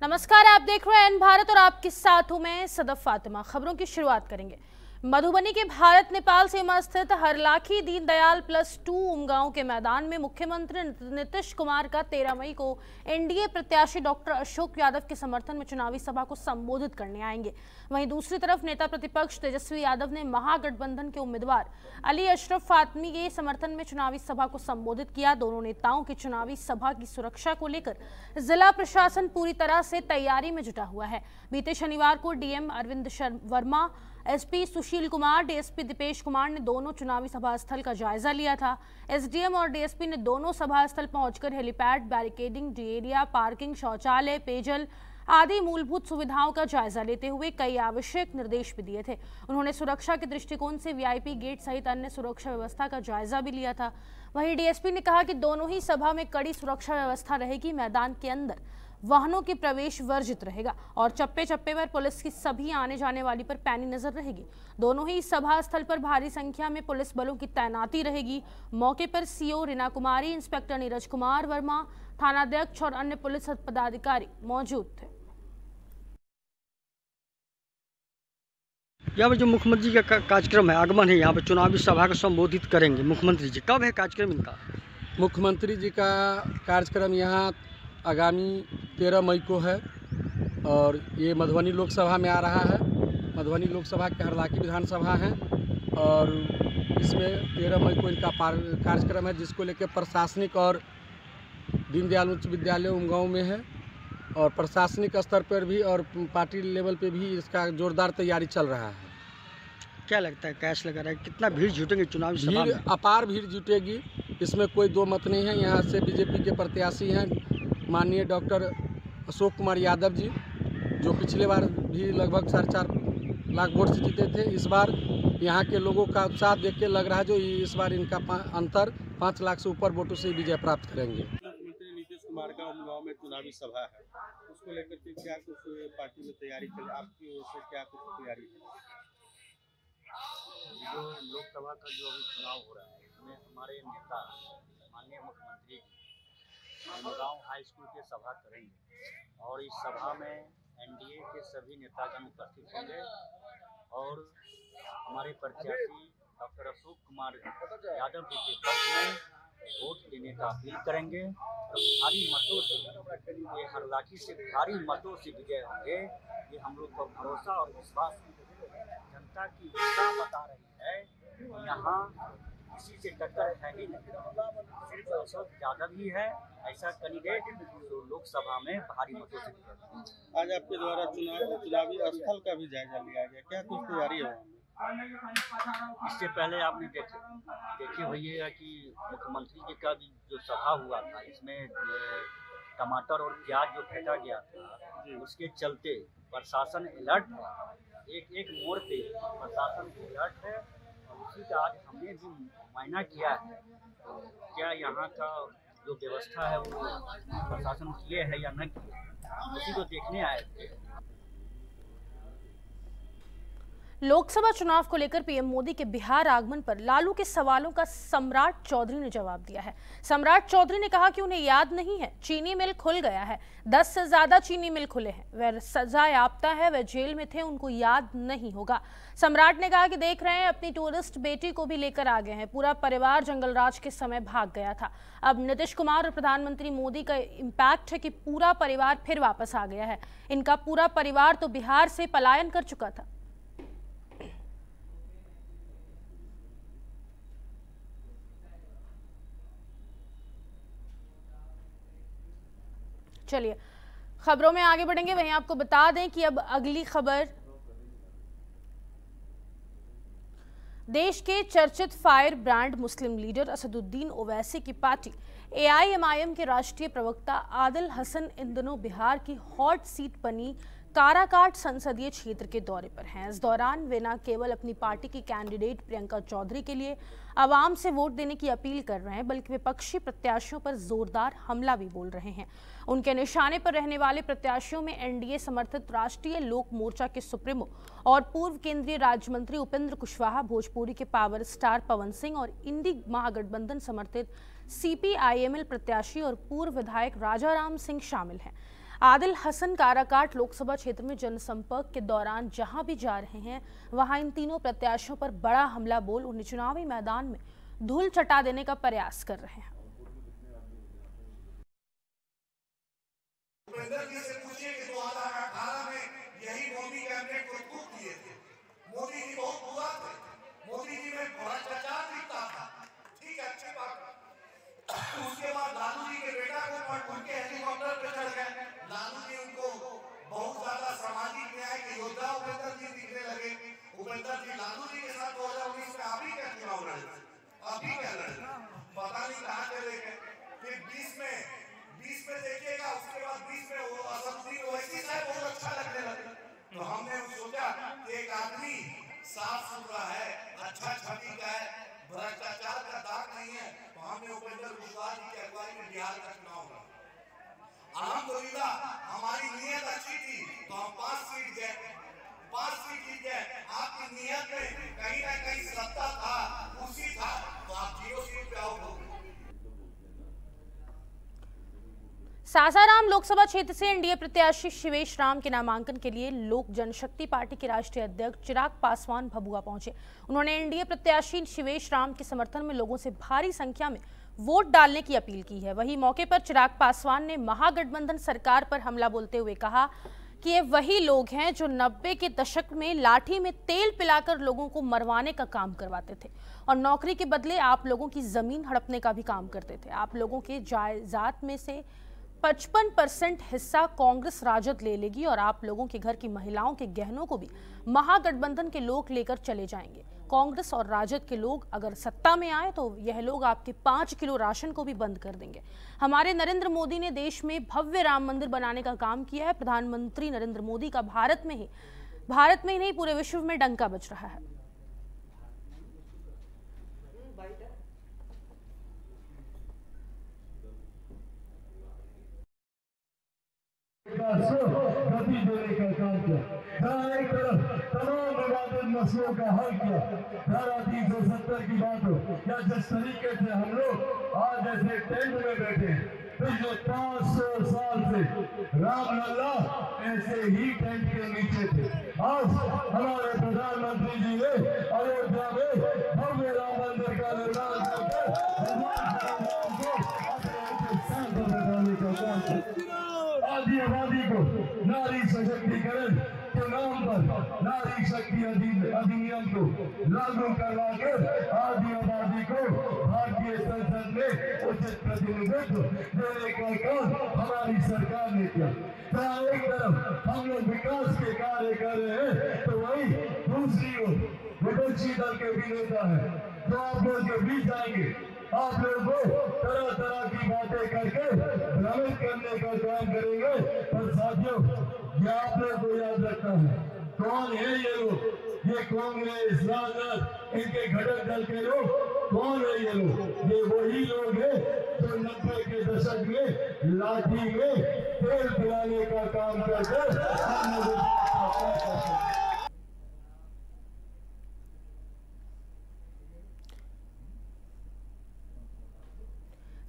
नमस्कार, आप देख रहे हैं एन भारत और आपके साथ हूं मैं सदफ फातिमा। खबरों की शुरुआत करेंगे मधुबनी के भारत नेपाल सीमा स्थित हरलाखी दीनदयाल +2 उमगांव के मैदान में मुख्यमंत्री नीतीश कुमार का 13 मई को एनडीए प्रत्याशी डॉक्टर अशोक यादव के समर्थन में चुनावी सभा को संबोधित करने आएंगे। वहीं दूसरी तरफ नेता प्रतिपक्ष तेजस्वी यादव ने महागठबंधन के उम्मीदवार अली अशरफ फातमी के समर्थन में चुनावी सभा को संबोधित किया। दोनों नेताओं की चुनावी सभा की सुरक्षा को लेकर जिला प्रशासन पूरी तरह से तैयारी में जुटा हुआ है। बीते शनिवार को DM Arvind Verma, SP Sushil Kumar, DSP Dipesh Kumar ने दोनों चुनावी सभा स्थल का जायजा लिया था। एसडीएम और डीएसपी ने दोनों सभा स्थल पहुंचकर helipad, barricading, D area, parking, शौचालय, पेयजल आदि मूलभूत सुविधाओं का जायजा लेते हुए कई आवश्यक निर्देश भी दिए थे। उन्होंने सुरक्षा के दृष्टिकोण से वीआईपी गेट सहित अन्य सुरक्षा व्यवस्था का जायजा भी लिया था। वहीं डीएसपी ने कहा कि दोनों ही सभा में कड़ी सुरक्षा व्यवस्था रहेगी। मैदान के अंदर वाहनों के प्रवेश वर्जित रहेगा और चप्पे चप्पे पर पुलिस की सभी आने जाने वाली पर पैनी नजर रहेगी। दोनों ही सभा स्थल पर भारी संख्या में पुलिस बलों की तैनाती रहेगी। मौके पर सीओ रीना कुमारी, इंस्पेक्टर नीरज कुमार वर्मा, थानाध्यक्ष और अन्य पुलिस पदाधिकारी मौजूद थे। यहाँ पर जो मुख्यमंत्री का कार्यक्रम है, आगमन है, यहाँ पर चुनावी सभा को संबोधित करेंगे मुख्यमंत्री जी, कब है कार्यक्रम इनका? मुख्यमंत्री जी का कार्यक्रम यहाँ आगामी 13 मई को है और ये मधुबनी लोकसभा में आ रहा है। मधुबनी लोकसभा के हरलाखी विधानसभा है और इसमें 13 मई को इनका कार्यक्रम है, जिसको लेकर प्रशासनिक और दीनदयाल उच्च विद्यालय उमगांव में है और प्रशासनिक स्तर पर भी और पार्टी लेवल पे भी इसका जोरदार तैयारी चल रहा है। क्या लगता है, कैश लगा रहा है, कितना भीड़ जुटेंगे चुनावी सभा में? अपार भीड़ जुटेगी, इसमें कोई दो मत नहीं है। यहाँ से बीजेपी के प्रत्याशी हैं माननीय डॉक्टर अशोक कुमार यादव जी, जो पिछले बार भी लगभग 4.5 लाख वोट से जीते थे। इस बार यहाँ के लोगों का उत्साह देख के लग रहा है जो इस बार इनका अंतर 5 लाख से ऊपर वोटों से विजय प्राप्त करेंगे। मुख्यमंत्री नीतीश कुमार का उमगांव में चुनावी सभा है, उसको लेकर के क्या कुछ पार्टी में तैयारी चल, आपकी ओर से क्या कुछ तैयारी है? जो लोकसभा का जो अभी चुनाव हो रहा है, इसमें हमारे नेता माननीय मुख्यमंत्री उमगांव हाई स्कूल के सभा करेंगे और इस सभा में एनडीए के सभी नेतागण उपस्थित होंगे और हमारे प्रत्याशी डॉक्टर अशोक कुमार यादव जी के पक्ष में वोट देने का अपील करेंगे और भारी मतों से, ये हरलाखी से भारी मतों से विजय होंगे। ये हम लोग को भरोसा और विश्वास है। जनता की उत्साह बता रही है, यहाँ किसी से टक्कर है ही नहीं, सिर्फ अशोक यादव ही है ऐसा कैंडिडेट जो लोकसभा में भारी मतों से विजय। आज आपके द्वारा चुनावी स्थल का भी जायजा लिया गया, क्या कुछ तैयारी है? इससे पहले आपने देखी हुई है कि मुख्यमंत्री जी का भी जो सभा हुआ था, इसमें टमाटर और प्याज जो फेंका गया था, उसके चलते प्रशासन अलर्ट है। एक मोड़ पे प्रशासन अलर्ट है और उसी का आज हमने भी मुआयना किया है। क्या यहाँ का जो व्यवस्था है वो प्रशासन किए है या न किए, उसी को देखने आए थे। लोकसभा चुनाव को लेकर पीएम मोदी के बिहार आगमन पर लालू के सवालों का सम्राट चौधरी ने जवाब दिया है। सम्राट चौधरी ने कहा कि उन्हें याद नहीं है, चीनी मिल खुल गया है, 10 से ज्यादा चीनी मिल खुले हैं, वह सजा याफ्ता है, वह जेल में थे, उनको याद नहीं होगा। सम्राट ने कहा कि देख रहे हैं अपनी टूरिस्ट बेटी को भी लेकर आ गए हैं, पूरा परिवार जंगलराज के समय भाग गया था। अब नीतीश कुमार और प्रधानमंत्री मोदी का इम्पैक्ट है कि पूरा परिवार फिर वापस आ गया है। इनका पूरा परिवार तो बिहार से पलायन कर चुका था। चलिए खबरों में आगे बढ़ेंगे। वहीं आपको बता दें कि अब अगली खबर, देश के चर्चित फायर ब्रांड मुस्लिम लीडर असदुद्दीन ओवैसी की पार्टी एआईएमआईएम के राष्ट्रीय प्रवक्ता आदिल हसन इन दिनों बिहार की हॉट सीट बनी काराकाट संसदीय क्षेत्र के दौरे पर हैं। इस दौरान वे न केवल अपनी पार्टी की कैंडिडेट प्रियंका चौधरी के लिए आवाम से वोट देने की अपील कर रहे हैं, बल्कि विपक्षी प्रत्याशियों पर जोरदार हमला भी बोल रहे हैं। उनके निशाने पर रहने वाले प्रत्याशियों में एनडीए समर्थित राष्ट्रीय लोक मोर्चा के सुप्रीमो और पूर्व केंद्रीय राज्य मंत्री उपेंद्र कुशवाहा, भोजपुरी के पावर स्टार पवन सिंह और इंडी महागठबंधन समर्थित सीपीआईएमएल प्रत्याशी और पूर्व विधायक राजाराम सिंह शामिल हैं। आदिल हसन काराकाट लोकसभा क्षेत्र में जनसंपर्क के दौरान जहां भी जा रहे हैं वहां इन तीनों प्रत्याशियों पर बड़ा हमला बोल उन्हें चुनावी मैदान में धूल चटा देने का प्रयास कर रहे हैं। जी से पूछिए कि 2018 में यही मोदी कैबिनेट को टूट दिए थे। मोदी जी बहुत बुरा थे, मोदी जी में भ्रष्टाचार दिखता था, ठीक है, अच्छी बात। उसके बाद लालू जी के बेटा को उनके हेलीकॉप्टर पे चढ़ गए। लालू जी उनको बहुत ज्यादा सामाजिक न्याय के योद्धा उपेंद्र जी दिखने लगे। उपेंद्र जी लालू जी के साथ 2019 में आप ही क्या चुनाव लड़े, आप ही क्या लड़े, पता नहीं कहाँ चले गए। फिर 20 में देखिएगा, उसके बाद 20 में वो असम्पति ओवैसी साहब बहुत अच्छा लगने लगे। तो हमने सोचा कि एक आदमी साफ सुथरा है, अच्छा छवि का है, भ्रष्टाचार का दाग नहीं है, तो हमने उपेंद्र कुशवाहा जी की अगुवाई में बिहार का चुनाव लड़ा। अल्हम्दुलिल्लाह हमारी नीयत अच्छी थी तो हम 5 सीट जीत गए। आपकी नीयत में कहीं ना कहीं सत्ता था, उसी था, तो आप 0 सीट पे आउट हो गए। सासाराम लोकसभा क्षेत्र से एनडीए प्रत्याशी शिवेश राम के नामांकन के लिए लोक जनशक्ति पार्टी के राष्ट्रीय अध्यक्ष चिराग पासवान भभुआ पहुंचे। उन्होंने एनडीए प्रत्याशी शिवेश राम के समर्थन में लोगों से भारी संख्या में वोट डालने की अपील की है। वहीं मौके पर चिराग पासवान ने महागठबंधन सरकार पर हमला बोलते हुए कहा कि ये वही लोग हैं जो 90 के दशक में लाठी में तेल पिलाकर लोगों को मरवाने का काम करवाते थे और नौकरी के बदले आप लोगों की जमीन हड़पने का भी काम करते थे। आप लोगों के जायदाद में से 55% हिस्सा कांग्रेस राजद ले लेगी और आप लोगों के घर की महिलाओं के गहनों को भी महागठबंधन के लोग लेकर चले जाएंगे। कांग्रेस और राजद के लोग अगर सत्ता में आए तो यह लोग आपके 5 किलो राशन को भी बंद कर देंगे। हमारे नरेंद्र मोदी ने देश में भव्य राम मंदिर बनाने का काम किया है। प्रधानमंत्री नरेंद्र मोदी का भारत में ही नहीं पूरे विश्व में डंका बज रहा है। गति देने का काम किया, जहाँ एक तरफ तमाम विवादित मसलों का हल किया, धारा 370 की बात हो या जिस तरीके से हम लोग आज ऐसे टेंट में बैठे पिछले 500 साल से रामलला ऐसे ही टेंट के नीचे थे। आज हमारे प्रधानमंत्री जी ने अयोध्या में भव्य राम मंदिर का निर्माण करके बनाने का काम किया। आदिवादी को नारी सशक्तिकरण के नाम पर नारी शक्ति अधिनियम को लागू करवा कर आदिवादी को भारतीय संसद में उचित प्रतिनिधित्व देने का काम हमारी सरकार ने किया। एक तरफ हम लोग विकास के कार्य कर रहे हैं तो वही दूसरी ओर विपक्षी दल के भी नेता है जो आप लोग के बीच आएंगे, आप लोगों को तरह तरह की बातें करके भ्रमित करने का काम करेंगे। पर साथियों, ये आप लोग को याद रखना है कौन है ये लोग। ये कांग्रेस राजद इनके घटक दल के लोग कौन है ये लोग? ये वही लोग हैं जो 90 के दशक में लाठी में तेल पिलाने का काम करते।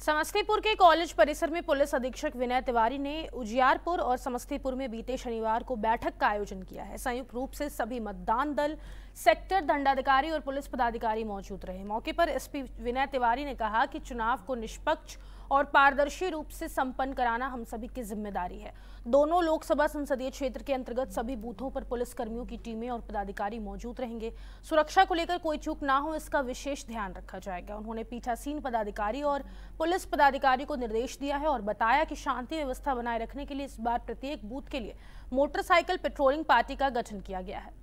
समस्तीपुर के कॉलेज परिसर में पुलिस अधीक्षक विनय तिवारी ने उजियारपुर और समस्तीपुर में बीते शनिवार को बैठक का आयोजन किया है। संयुक्त रूप से सभी मतदान दल, सेक्टर दंडाधिकारी और पुलिस पदाधिकारी मौजूद रहे। मौके पर एसपी विनय तिवारी ने कहा कि चुनाव को निष्पक्ष और पारदर्शी रूप से संपन्न कराना हम सभी की जिम्मेदारी है। दोनों लोकसभा संसदीय क्षेत्र के अंतर्गत सभी बूथों पर पुलिस कर्मियों की टीमें और पदाधिकारी मौजूद रहेंगे। सुरक्षा को लेकर कोई चूक ना हो, इसका विशेष ध्यान रखा जाएगा। उन्होंने पीठासीन पदाधिकारी और पुलिस पदाधिकारी को निर्देश दिया है और बताया कि शांति व्यवस्था बनाए रखने के लिए इस बार प्रत्येक बूथ के लिए मोटरसाइकिल पेट्रोलिंग पार्टी का गठन किया गया है।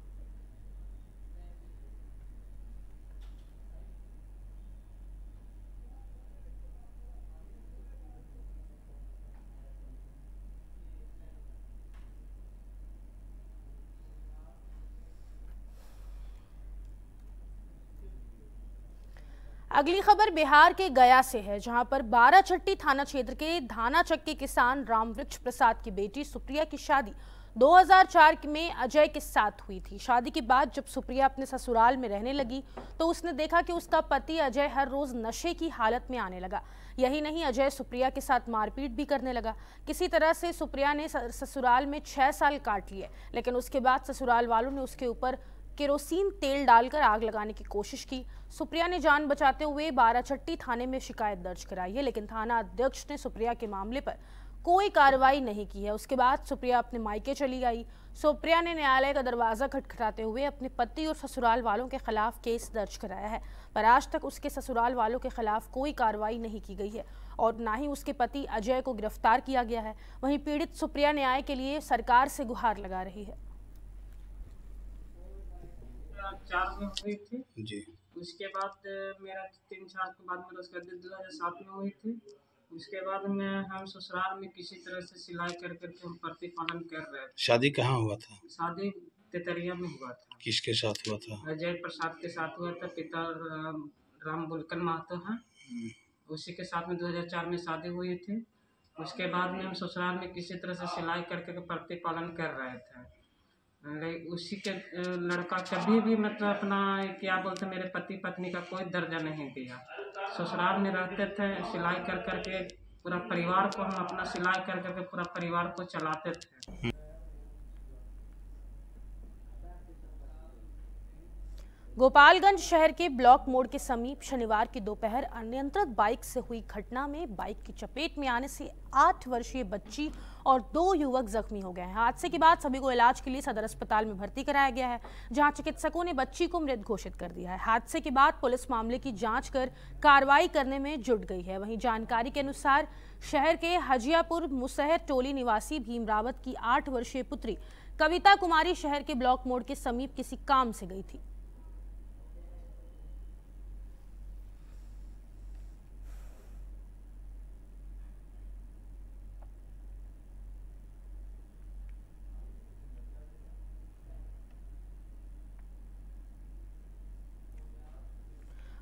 अगली खबर बिहार के गया से है, जहां पर बाराचट्टी थाना क्षेत्र के धानाचक के किसान रामवृक्ष प्रसाद की बेटी सुप्रिया की शादी 2004 में अजय के साथ हुई थी। शादी के बाद जब सुप्रिया अपने ससुराल में रहने लगी तो उसने देखा कि उसका पति अजय हर रोज नशे की हालत में आने लगा। यही नहीं, अजय सुप्रिया के साथ मारपीट भी करने लगा। किसी तरह से सुप्रिया ने ससुराल में 6 साल काट लिए, लेकिन उसके बाद ससुराल वालों ने उसके ऊपर केरोसिन तेल डालकर आग लगाने की कोशिश की। सुप्रिया ने जान बचाते हुए बाराचट्टी थाने में शिकायत दर्ज कराई है, लेकिन थाना अध्यक्ष ने सुप्रिया के मामले पर कोई कार्रवाई नहीं की है। उसके बाद सुप्रिया अपने मायके चली आई। सुप्रिया ने न्यायालय का दरवाजा खटखटाते हुए अपने पति और ससुराल वालों के खिलाफ केस दर्ज कराया है, पर आज तक उसके ससुराल वालों के खिलाफ कोई कार्रवाई नहीं की गई है और ना ही उसके पति अजय को गिरफ्तार किया गया है। वहीं पीड़ित सुप्रिया न्याय के लिए सरकार से गुहार लगा रही है। 4 में हुई थी जी। उसके बाद मेरा 3 साल के बाद मेरा उसका 2007 में हुई थी। उसके बाद हम ससुराल में किसी तरह से सिलाई कर करके हम प्रतिपालन कर रहे थे। शादी कहाँ हुआ था? शादी तेतरिया में हुआ था। किसके साथ हुआ था? अजय प्रसाद के साथ हुआ था। पिता राम बुलकन महतो हैं, उसी के साथ में 2004 में शादी हुई थी। उसके बाद में हम ससुराल में किसी तरह से सिलाई करके प्रतिपालन कर रहे थे। उसी के लड़का कभी भी मतलब अपना क्या बोलते मेरे पति पत्नी का कोई दर्जा नहीं दिया। ससुराल में रहते थे, सिलाई कर करके पूरा परिवार को हम अपना सिलाई कर करके पूरा परिवार को चलाते थे। गोपालगंज शहर के ब्लॉक मोड़ के समीप शनिवार की दोपहर अनियंत्रित बाइक से हुई घटना में बाइक की चपेट में आने से 8 वर्षीय बच्ची और 2 युवक जख्मी हो गए हैं। हादसे के बाद सभी को इलाज के लिए सदर अस्पताल में भर्ती कराया गया है, जहां चिकित्सकों ने बच्ची को मृत घोषित कर दिया है। हादसे के बाद पुलिस मामले की जांच कर कार्रवाई करने में जुट गई है। वहीं जानकारी के अनुसार शहर के हजियापुर मुसहर टोली निवासी भीम रावत की 8 वर्षीय पुत्री कविता कुमारी शहर के ब्लॉक मोड़ के समीप किसी काम से गई थी।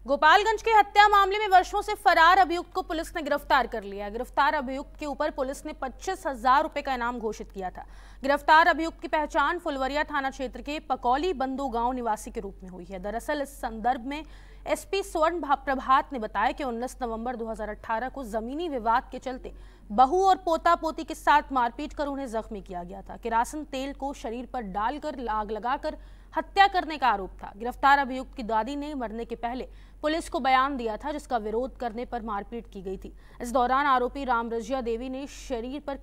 गोपालगंज के हत्या मामले में वर्षों से फरार अभियुक्त को पुलिस ने गिरफ्तार कर लिया। गिरफ्तार अभियुक्त के ऊपर पुलिस ने 25,000 रुपए का इनाम घोषित किया था। गिरफ्तार अभियुक्त की पहचान फुलवरिया थाना क्षेत्र के पकौली बंदो गांव निवासी के रूप में हुई है। दरअसल इस संदर्भ में एसपी स्वर्ण प्रभात ने बताया कि 19 नवंबर 2018 को जमीनी विवाद के चलते बहू और पोता पोती के साथ मारपीट कर उन्हें जख्मी किया गया था। किरासन तेल को शरीर पर डालकर आग लगाकर हत्या करने का आरोप था। गिरफ्तार अभियुक्त की दादी ने मरने के पहले पुलिस को बयान दिया था, जिसका विरोध करने पर मारपीट की गई थी। इस दौरान आरोपी रामरजिया देवी ने शरीर पर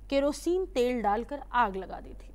केरोसिन तेल डालकर आग लगा दी थी।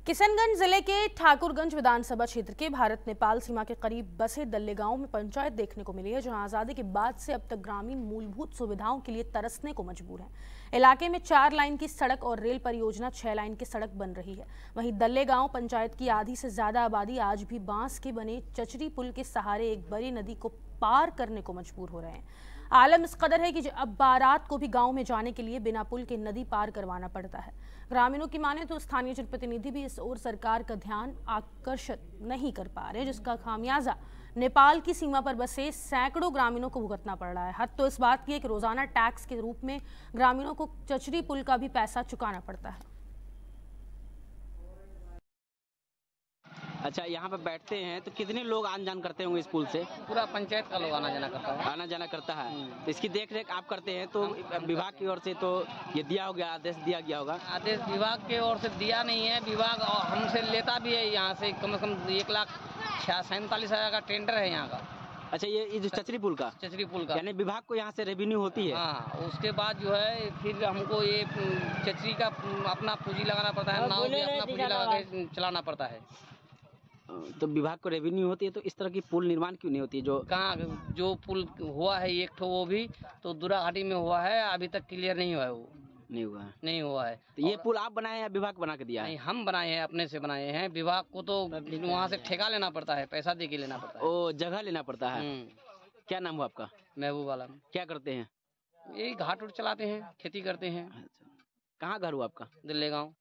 किशनगंज जिले के ठाकुरगंज विधानसभा क्षेत्र के भारत नेपाल सीमा के करीब बसे दल्ले गांव में पंचायत देखने को मिली है, जहां आजादी के बाद से अब तक ग्रामीण मूलभूत सुविधाओं के लिए तरसने को मजबूर हैं। इलाके में 4 लाइन की सड़क और रेल परियोजना 6 लाइन की सड़क बन रही है। वहीं दल्ले गांव पंचायत की आधी से ज्यादा आबादी आज भी बांस के बने चचरी पुल के सहारे एक बड़ी नदी को पार करने को मजबूर हो रहे हैं। आलम इस कदर है कि अब बारात को भी गांव में जाने के लिए बिना पुल के नदी पार करवाना पड़ता है। ग्रामीणों की माने तो स्थानीय जनप्रतिनिधि भी इस ओर सरकार का ध्यान आकर्षित नहीं कर पा रहे, जिसका खामियाजा नेपाल की सीमा पर बसे सैकड़ों ग्रामीणों को भुगतना पड़ रहा है। हद तो इस बात की है कि रोजाना टैक्स के रूप में ग्रामीणों को चचरी पुल का भी पैसा चुकाना पड़ता है। अच्छा, यहाँ पे बैठते हैं तो कितने लोग आन जान करते होंगे इस पुल से? पूरा पंचायत का लोग आना जाना करता है। आना जाना करता है। तो इसकी देख रेख आप करते हैं, तो विभाग की ओर से तो ये दिया हो गया, आदेश दिया गया होगा? आदेश विभाग की ओर से दिया नहीं है। विभाग हमसे लेता भी है, यहाँ से कम से कम 1,47,000 का टेंडर है यहाँ का। अच्छा, ये जो चचरी पुल का यानी विभाग को यहाँ से रेवेन्यू होती है? हाँ, उसके बाद जो है फिर हमको ये चचरी का अपना पूंजी लगाना पड़ता है, नाव भी अपना पूंजी लगा के चलाना पड़ता है। तो विभाग को रेवेन्यू होती है, तो इस तरह की पुल निर्माण क्यों नहीं होती? जो पुल हुआ है एक ठो, वो भी तो दुरा घाटी में हुआ है, अभी तक क्लियर नहीं हुआ है। वो नहीं हुआ है। तो ये पुल आप बनाए हैं, विभाग बना के दिया है? नहीं, हम बनाए हैं, अपने से बनाए हैं। विभाग को तो वहाँ से ठेका लेना पड़ता है, पैसा दे के लेना पड़ता है। ओ, जगह लेना पड़ता है। क्या नाम हुआ आपका? महबूब आलम। क्या करते हैं? यही घाट उट चलाते हैं, खेती करते हैं। कहाँ घर हुआ आपका? दिल्ली गाँव।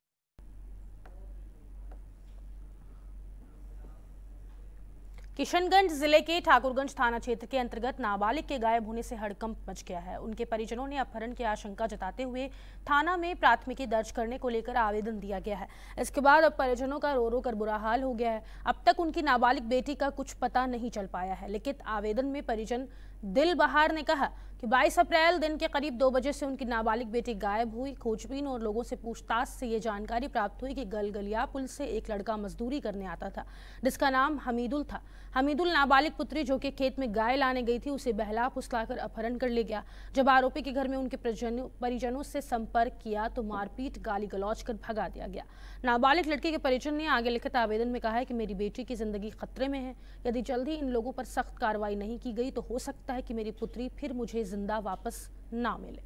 किशनगंज जिले के ठाकुरगंज थाना क्षेत्र के अंतर्गत नाबालिग के गायब होने से हड़कंप मच गया है। उनके परिजनों ने अपहरण की आशंका जताते हुए थाना में प्राथमिकी दर्ज करने को लेकर आवेदन दिया गया है। इसके बाद अब परिजनों का रो रो कर बुरा हाल हो गया है। अब तक उनकी नाबालिग बेटी का कुछ पता नहीं चल पाया है। लिखित आवेदन में परिजन दिल बहार ने कहा कि 22 अप्रैल दिन के करीब 2 बजे से उनकी नाबालिग बेटी गायब हुई। खोजबीन और लोगों से पूछताछ से ये जानकारी प्राप्त हुई कि गलगलिया पुल से एक लड़का मजदूरी करने आता था, जिसका नाम हमीदुल था। हमीदुल नाबालिग पुत्री जो कि खेत में गाय लाने गई थी, उसे बहला फुसलाकर अपहरण कर ले गया। जब आरोपी के घर में उनके परिजनों से संपर्क किया तो मारपीट गाली गलौज कर भगा दिया गया। नाबालिग लड़के के परिजन ने आगे लिखित आवेदन में कहा है कि मेरी बेटी की जिंदगी खतरे में है। यदि जल्द ही इन लोगों पर सख्त कार्रवाई नहीं की गई तो हो सकता है कि मेरी पुत्री फिर मुझे जिंदा वापस ना मिले।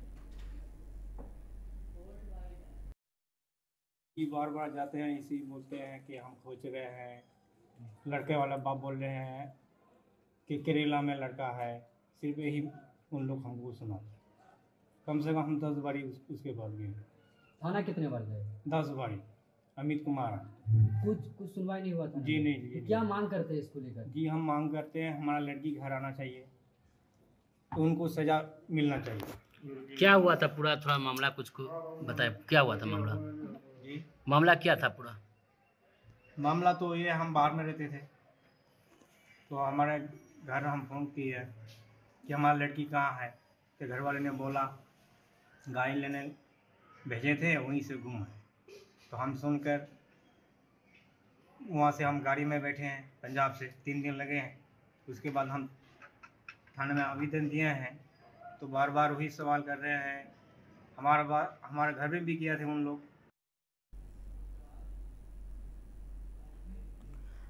बार बार जाते हैं, इसी बोलते हैं कि हम खोज रहे हैं। लड़के वाला बाप बोल रहे हैं कि केरला में लड़का है। सिर्फ यही उन लोग हमको सुनाते हैं। कम से कम हम 10 बारी उसके बाद गए। थाना कितने बार गए? 10 बारी। अमित कुमार। कुछ सुनवाई नहीं हुआ था? जी नहीं। क्या मांग करते हैं इसको लेकर? जी हम मांग करते हैं हमारा लड़की घर आना चाहिए, तो उनको सजा मिलना चाहिए। क्या हुआ था पूरा, थोड़ा मामला कुछ को बताए, क्या हुआ था मामला? जी मामला क्या था पूरा? मामला तो ये हम बाहर में रहते थे, तो हमारे घर हम फोन किए कि हमारी लड़की कहाँ है। तो घर वाले ने बोला गाय लेने भेजे थे, वहीं से गुम है। तो हम सुनकर वहाँ से हम गाड़ी में बैठे हैं, पंजाब से 3 दिन लगे हैं। उसके बाद हम थाने में आवेदन दिए हैं, तो बार बार वही सवाल कर रहे हैं। हमारे घर में भी किया थे उन लोग।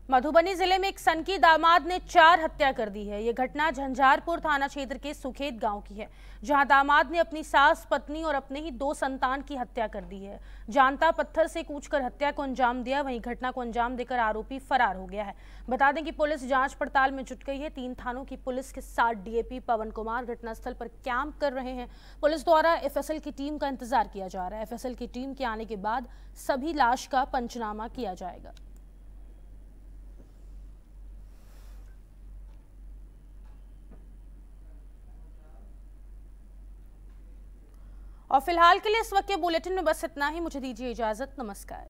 मधुबनी जिले में एक सनकी दामाद ने 4 हत्या कर दी है। ये घटना झंझारपुर थाना क्षेत्र के सुखेत गांव की है, जहां दामाद ने अपनी सास, पत्नी और अपने ही 2 संतान की हत्या कर दी है। जानता पत्थर से कूचकर हत्या को अंजाम दिया। वहीं घटना को अंजाम देकर आरोपी फरार हो गया है। बता दें कि पुलिस जांच पड़ताल में जुट गई है। 3 थानों की पुलिस के साथ डीएपी पवन कुमार घटनास्थल पर कैंप कर रहे हैं। पुलिस द्वारा एफएसएल की टीम का इंतजार किया जा रहा है। एफएसएल की टीम के आने के बाद सभी लाश का पंचनामा किया जाएगा। और फिलहाल के लिए इस वक्त के बुलेटिन में बस इतना ही। मुझे दीजिए इजाजत। नमस्कार।